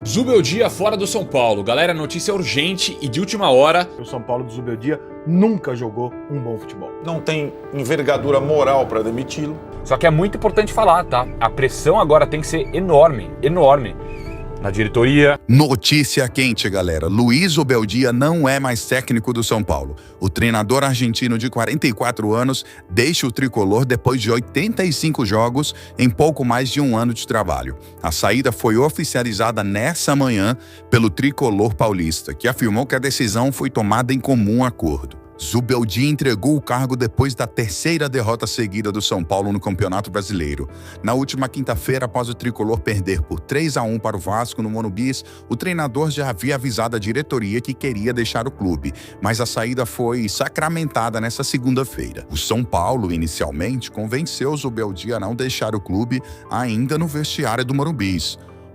Zubeldia fora do São Paulo. Galera, notícia urgente e de última hora. O São Paulo do Zubeldia nunca jogou um bom futebol. Não tem envergadura moral para demiti-lo. Só que é muito importante falar, tá? A pressão agora tem que ser enorme, enorme. Na diretoria. Notícia quente, galera. Luiz Zubeldia não é mais técnico do São Paulo. O treinador argentino de 44 anos deixa o tricolor depois de 85 jogos em pouco mais de um ano de trabalho. A saída foi oficializada nessa manhã pelo tricolor paulista, que afirmou que a decisão foi tomada em comum acordo. Zubeldia entregou o cargo depois da terceira derrota seguida do São Paulo no Campeonato Brasileiro. Na última quinta-feira, após o tricolor perder por 3-1 para o Vasco no Morumbi, o treinador já havia avisado a diretoria que queria deixar o clube, mas a saída foi sacramentada nesta segunda-feira. O São Paulo, inicialmente, convenceu Zubeldia a não deixar o clube ainda no vestiário do Morumbi.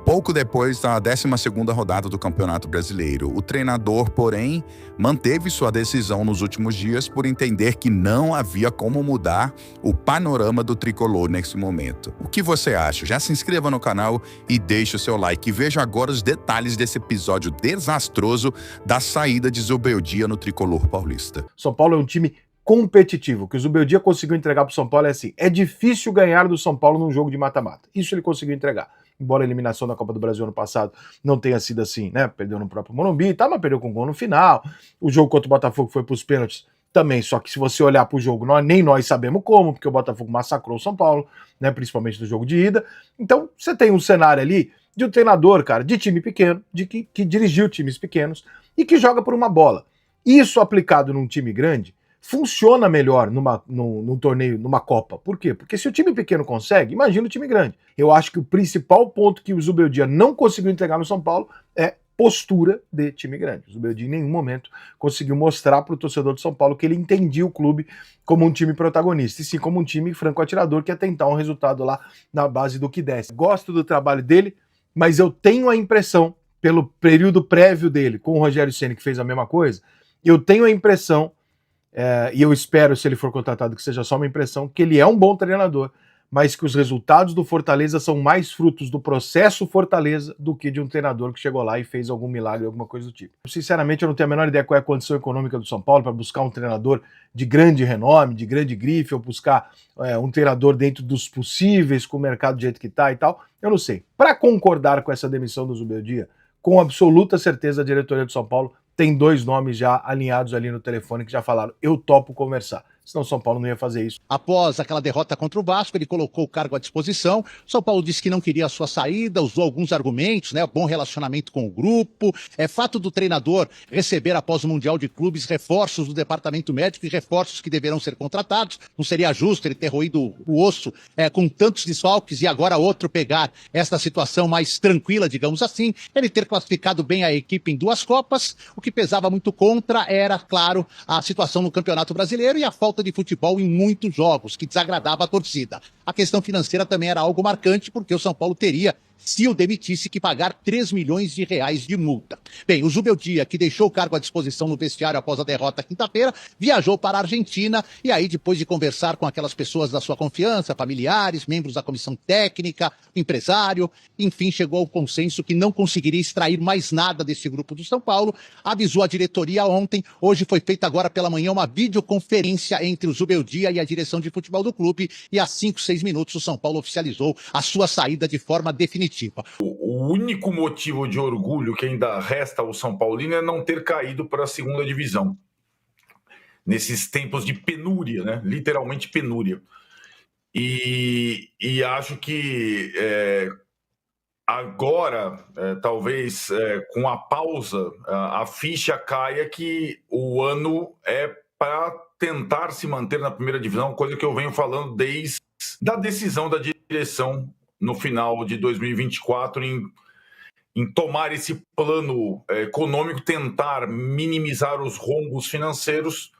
Pouco depois da 12ª rodada do Campeonato Brasileiro, o treinador, porém, manteve sua decisão nos últimos dias por entender que não havia como mudar o panorama do tricolor nesse momento. O que você acha? Já se inscreva no canal e deixe o seu like. E veja agora os detalhes desse episódio desastroso da saída de Zubeldia no tricolor paulista. São Paulo é um time competitivo. O que o Zubeldia conseguiu entregar para o São Paulo é assim: é difícil ganhar do São Paulo num jogo de mata-mata. Isso ele conseguiu entregar. Embora a eliminação da Copa do Brasil ano passado não tenha sido assim, né? Perdeu no próprio Morumbi, tá, mas perdeu com gol no final. O jogo contra o Botafogo foi para os pênaltis também, só que se você olhar para o jogo, nem nós sabemos como, porque o Botafogo massacrou o São Paulo, né? Principalmente no jogo de ida. Então, você tem um cenário ali de um treinador, cara, de time pequeno, que dirigiu times pequenos e que joga por uma bola. Isso aplicado num time grande funciona melhor num torneio, numa Copa. Por quê? Porque se o time pequeno consegue, imagina o time grande. Eu acho que o principal ponto que o Zubeldia não conseguiu entregar no São Paulo é postura de time grande. O Zubeldia em nenhum momento conseguiu mostrar para o torcedor do São Paulo que ele entendia o clube como um time protagonista, e sim como um time franco-atirador que ia tentar um resultado lá na base do que desce. Gosto do trabalho dele, mas eu tenho a impressão, pelo período prévio dele, com o Rogério Ceni, que fez a mesma coisa, eu tenho a impressão, e eu espero, se ele for contratado, que seja só uma impressão, que ele é um bom treinador, mas que os resultados do Fortaleza são mais frutos do processo Fortaleza do que de um treinador que chegou lá e fez algum milagre, alguma coisa do tipo. Sinceramente, eu não tenho a menor ideia qual é a condição econômica do São Paulo para buscar um treinador de grande renome, de grande grife, ou buscar um treinador dentro dos possíveis, com o mercado do jeito que está e tal. Eu não sei. Para concordar com essa demissão do Zubeldia, com absoluta certeza a diretoria do São Paulo tem dois nomes já alinhados ali no telefone que já falaram: eu topo conversar. Senão o São Paulo não ia fazer isso. Após aquela derrota contra o Vasco, ele colocou o cargo à disposição. São Paulo disse que não queria a sua saída, usou alguns argumentos, né? Bom relacionamento com o grupo. É fato do treinador receber, após o Mundial de Clubes, reforços do departamento médico e reforços que deverão ser contratados. Não seria justo ele ter roído o osso com tantos desfalques e agora outro pegar esta situação mais tranquila, digamos assim. Ele ter classificado bem a equipe em 2 Copas. O que pesava muito contra era, claro, a situação no Campeonato Brasileiro e a falta de futebol em muitos jogos, que desagradava a torcida. A questão financeira também era algo marcante, porque o São Paulo teria, se o demitisse, que pagar 3 milhões de reais de multa. Bem, o Zubeldia, que deixou o cargo à disposição no vestiário após a derrota quinta-feira, viajou para a Argentina e aí, depois de conversar com aquelas pessoas da sua confiança, familiares, membros da comissão técnica, empresário, enfim, chegou ao consenso que não conseguiria extrair mais nada desse grupo do São Paulo, avisou a diretoria ontem. Hoje foi feita agora pela manhã uma videoconferência entre o Zubeldia e a direção de futebol do clube e há 5, 6 minutos o São Paulo oficializou a sua saída de forma definitiva. O único motivo de orgulho que ainda resta ao São Paulino é não ter caído para a segunda divisão. Nesses tempos de penúria, né? Literalmente penúria. E acho que agora, talvez com a pausa, a ficha caia que o ano é para tentar se manter na primeira divisão, coisa que eu venho falando desde a decisão da direção no final de 2024 em tomar esse plano econômico, tentar minimizar os rombos financeiros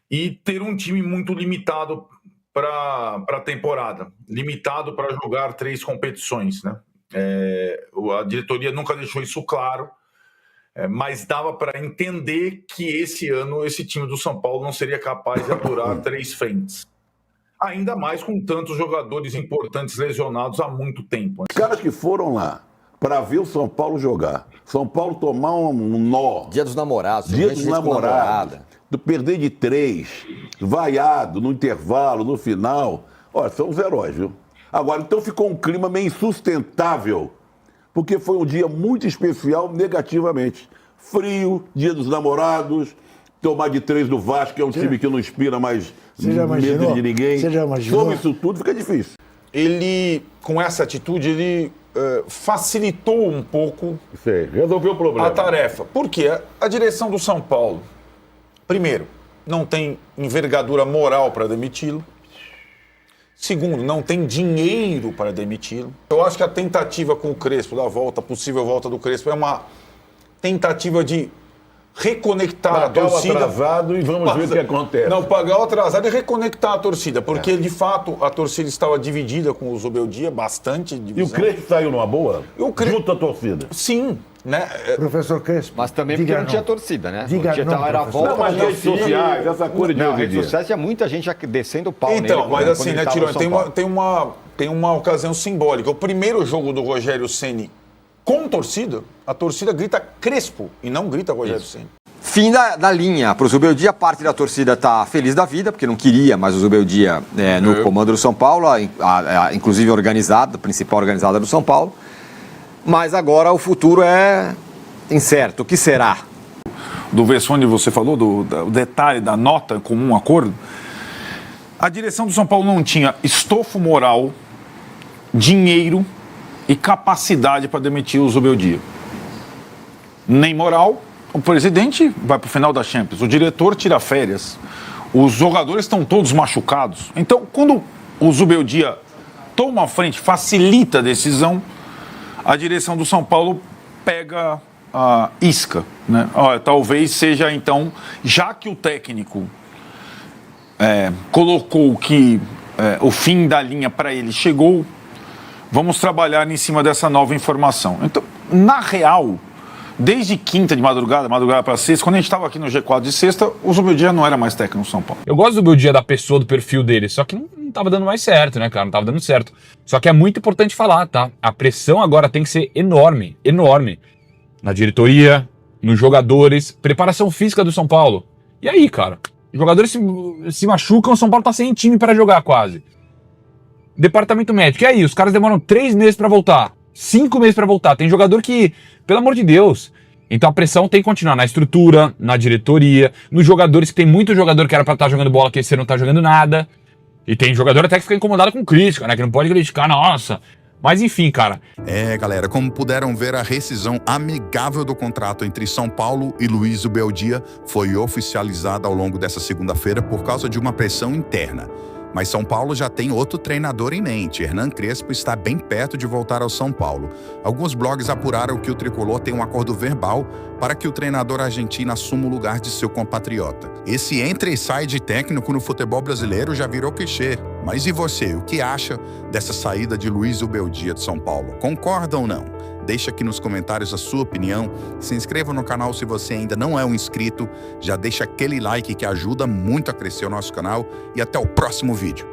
e ter um time muito limitado para a temporada, limitado para jogar 3 competições, né? A diretoria nunca deixou isso claro, mas dava para entender que esse ano esse time do São Paulo não seria capaz de aturar 3 frentes. Ainda mais com tantos jogadores importantes lesionados há muito tempo. Os caras que foram lá para ver o São Paulo jogar. São Paulo tomar um nó. Dia dos namorados. Dia dos namorados. Do perder de 3, vaiado no intervalo, no final. Olha, são os heróis, viu? Agora, então ficou um clima meio insustentável, porque foi um dia muito especial negativamente. Frio, Dia dos Namorados, tomar de 3 do Vasco, que é um time que não inspira mais medo de ninguém. Você já imaginou? Sobre isso tudo fica difícil. Ele, com essa atitude, ele facilitou um pouco Sei, resolveu o problema. a tarefa. Por quê? A direção do São Paulo, primeiro, não tem envergadura moral para demiti-lo. Segundo, não tem dinheiro para demiti-lo. Eu acho que a tentativa com o Crespo, a possível volta do Crespo, é uma tentativa de reconectar Pagar a torcida. o atrasado e vamos ver o que acontece. Não, pagar o atrasado e reconectar a torcida, porque de fato a torcida estava dividida com o Zubeldia, bastante E o divisão. Crespo saiu numa boa? Junto à torcida. Sim, né? Professor Crespo. Mas também porque não tinha torcida, né? Diga Tinha, não, era a professor. volta Não, mas da redes torcida. sociais, essa coisa de Não, hoje em redes dia. sociais tinha muita gente já descendo o pau nele. Então, mas quando assim, ele né, tava no Tirone, São Paulo. tem uma ocasião simbólica. O primeiro jogo do Rogério Ceni com torcida, a torcida grita Crespo e não grita Rogério Ceni. Fim da linha para o Zubeldia, parte da torcida está feliz da vida, porque não queria mais o Zubeldia no comando do São Paulo, inclusive organizada, a principal organizada do São Paulo. Mas agora o futuro é incerto. O que será? Do verso onde você falou, do detalhe da nota comum acordo, a direção do São Paulo não tinha estofo moral, dinheiro e capacidade para demitir o Zubeldia. Nem moral, o presidente vai para o final da Champions, o diretor tira férias, os jogadores estão todos machucados. Então, quando o Zubeldia toma a frente, facilita a decisão, a direção do São Paulo pega a isca, né? Olha, talvez seja então, já que o técnico colocou que o fim da linha para ele chegou, vamos trabalhar em cima dessa nova informação. Então, na real, desde quinta de madrugada para sexta, quando a gente estava aqui no G4 de sexta, o Zubeldia não era mais técnico no São Paulo. Eu gosto do Zubeldia, da pessoa, do perfil dele, só que não tava dando mais certo, né, cara? Não tava dando certo. Só que é muito importante falar, tá? A pressão agora tem que ser enorme, enorme. Na diretoria, nos jogadores, preparação física do São Paulo. E aí, cara? Os jogadores se machucam, o São Paulo tá sem time para jogar quase. Departamento médico, e aí? Os caras demoram 3 meses para voltar, 5 meses para voltar. Tem jogador que, pelo amor de Deus. Então a pressão tem que continuar na estrutura, na diretoria, nos jogadores, que tem muito jogador que era pra estar jogando bola que esse não tá jogando nada. E tem jogador até que fica incomodado com crítica, né? Que não pode criticar, nossa. Mas enfim, cara. Galera, como puderam ver, a rescisão amigável do contrato entre São Paulo e Luiz Zubeldia foi oficializada ao longo dessa segunda-feira por causa de uma pressão interna. Mas São Paulo já tem outro treinador em mente. Hernan Crespo está bem perto de voltar ao São Paulo. Alguns blogs apuraram que o tricolor tem um acordo verbal para que o treinador argentino assuma o lugar de seu compatriota. Esse entra e sai de técnico no futebol brasileiro já virou clichê. Mas e você, o que acha dessa saída de Luiz Zubeldia de São Paulo? Concorda ou não? Deixa aqui nos comentários a sua opinião. Se inscreva no canal se você ainda não é um inscrito. Já deixa aquele like que ajuda muito a crescer o nosso canal. E até o próximo vídeo.